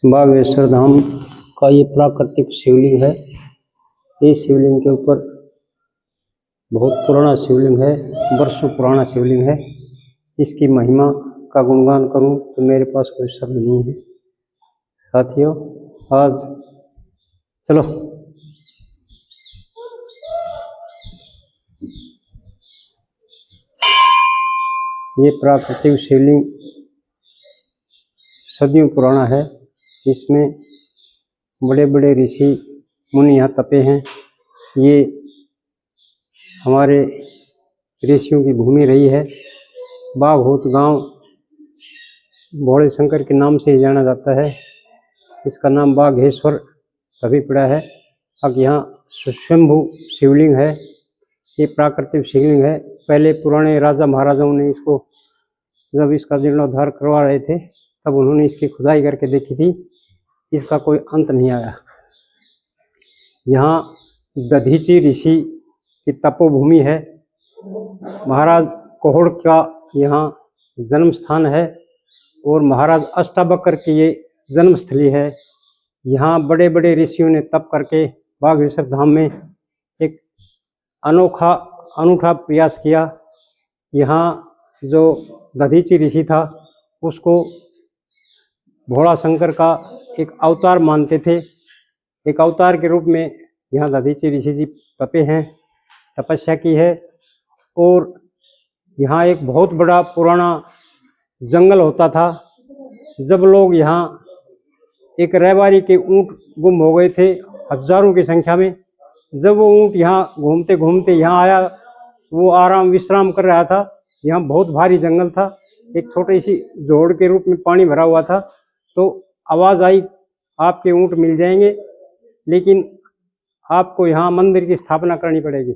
बागेश्वर धाम का ये प्राकृतिक शिवलिंग है। इस शिवलिंग के ऊपर बहुत पुराना शिवलिंग है, वर्षों पुराना शिवलिंग है। इसकी महिमा का गुणगान करूं तो मेरे पास कोई शब्द नहीं है। साथियों, आज चलो ये प्राकृतिक शिवलिंग सदियों पुराना है। इसमें बड़े बड़े ऋषि मुनि यहाँ तपे हैं। ये हमारे ऋषियों की भूमि रही है। बाघोत गांव भोले शंकर के नाम से ही जाना जाता है। इसका नाम बाघेश्वर अभी पड़ा है। अब यहाँ स्वयंभू शिवलिंग है। ये प्राकृतिक शिवलिंग है। पहले पुराने राजा महाराजाओं ने इसको जब इसका जीर्णोद्धार करवा रहे थे तब उन्होंने इसकी खुदाई करके देखी थी। इसका कोई अंत नहीं आया। यहाँ दधीची ऋषि की तपोभूमि है। महाराज कोहड़ का यहाँ जन्म स्थान है और महाराज अष्टावक्र की ये जन्मस्थली है। यहाँ बड़े बड़े ऋषियों ने तप करके बागेश्वर धाम में एक अनूठा प्रयास किया। यहाँ जो दधीची ऋषि था उसको भोला शंकर का एक अवतार मानते थे। एक अवतार के रूप में यहाँ दधीची ऋषि जी तपे हैं, तपस्या की है। और यहाँ एक बहुत बड़ा पुराना जंगल होता था। जब लोग यहाँ एक रहवारी के ऊँट गुम हो गए थे हजारों की संख्या में। जब वो ऊँट यहाँ घूमते घूमते यहाँ आया, वो आराम विश्राम कर रहा था। यहाँ बहुत भारी जंगल था। एक छोटी सी जोड़ के रूप में पानी भरा हुआ था। तो आवाज़ आई, आपके ऊँट मिल जाएंगे, लेकिन आपको यहाँ मंदिर की स्थापना करनी पड़ेगी।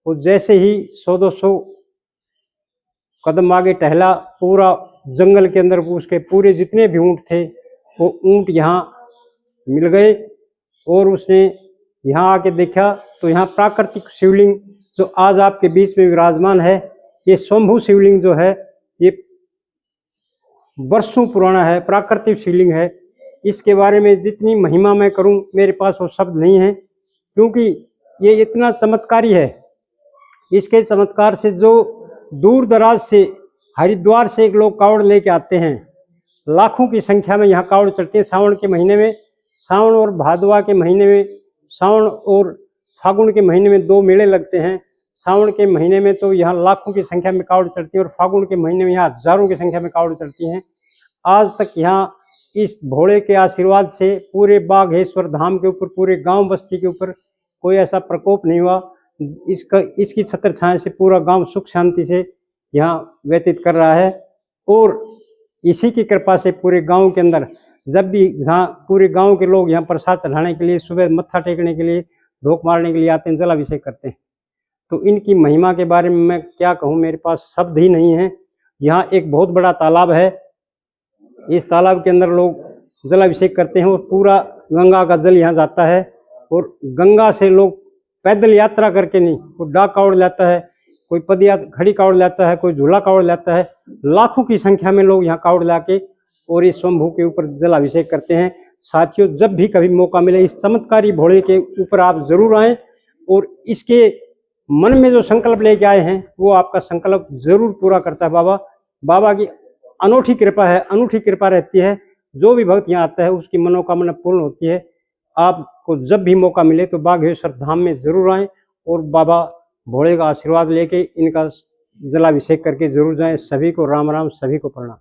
वो जैसे ही 100-200 कदम आगे टहला, पूरा जंगल के अंदर उसके पूरे जितने भी ऊँट थे वो ऊँट यहाँ मिल गए। और उसने यहाँ आके देखा तो यहाँ प्राकृतिक शिवलिंग जो आज आपके बीच में विराजमान है, ये स्वयंभू शिवलिंग जो है ये वर्षों पुराना है, प्राकृतिक शिवलिंग है। इसके बारे में जितनी महिमा मैं करूं मेरे पास वो शब्द नहीं है, क्योंकि ये इतना चमत्कारी है। इसके चमत्कार से जो दूर दराज से हरिद्वार से एक लोग कावड़ लेके आते हैं, लाखों की संख्या में यहाँ कावड़ चढ़ते हैं। सावन के महीने में, सावन और भादवा के महीने में, सावन और फागुन के महीने में 2 मेले लगते हैं। सावन के महीने में तो यहाँ लाखों की संख्या में कावड़ चढ़ती है और फागुन के महीने में यहाँ हजारों की संख्या में कावड़ चढ़ती हैं। आज तक यहाँ इस भोले के आशीर्वाद से पूरे बाघेश्वर धाम के ऊपर, पूरे गांव बस्ती के ऊपर कोई ऐसा प्रकोप नहीं हुआ। इसकी छत्र छाया से पूरा गांव सुख शांति से यहाँ व्यतीत कर रहा है। और इसी की कृपा से पूरे गांव के अंदर जब भी जहाँ पूरे गांव के लोग यहाँ प्रसाद चढ़ाने के लिए, सुबह मत्था टेकने के लिए, धूप मारने के लिए आते हैं, जलाभिषेक करते हैं। तो इनकी महिमा के बारे में मैं क्या कहूँ, मेरे पास शब्द ही नहीं है। यहाँ एक बहुत बड़ा तालाब है। इस तालाब के अंदर लोग जलाभिषेक करते हैं और पूरा गंगा का जल यहाँ जाता है। और गंगा से लोग पैदल यात्रा करके नहीं, कोई डाक कावड़ लाता है, कोई खड़ी कावड़ लाता है, कोई झूला कावड़ लाता है। लाखों की संख्या में लोग यहाँ कावड़ लाके और इस स्वयंभू के ऊपर जलाभिषेक करते हैं। साथियों, जब भी कभी मौका मिले इस चमत्कारी भोले के ऊपर आप जरूर आएँ और इसके मन में जो संकल्प लेके आए हैं वो आपका संकल्प जरूर पूरा करता है। बाबा की अनूठी कृपा है, अनूठी कृपा रहती है। जो भी भक्त यहाँ आता है उसकी मनोकामना पूर्ण होती है। आपको जब भी मौका मिले तो बागेश्वर धाम में जरूर आएं और बाबा भोले का आशीर्वाद लेके इनका जलाभिषेक करके जरूर जाएं। सभी को राम राम, सभी को प्रणाम।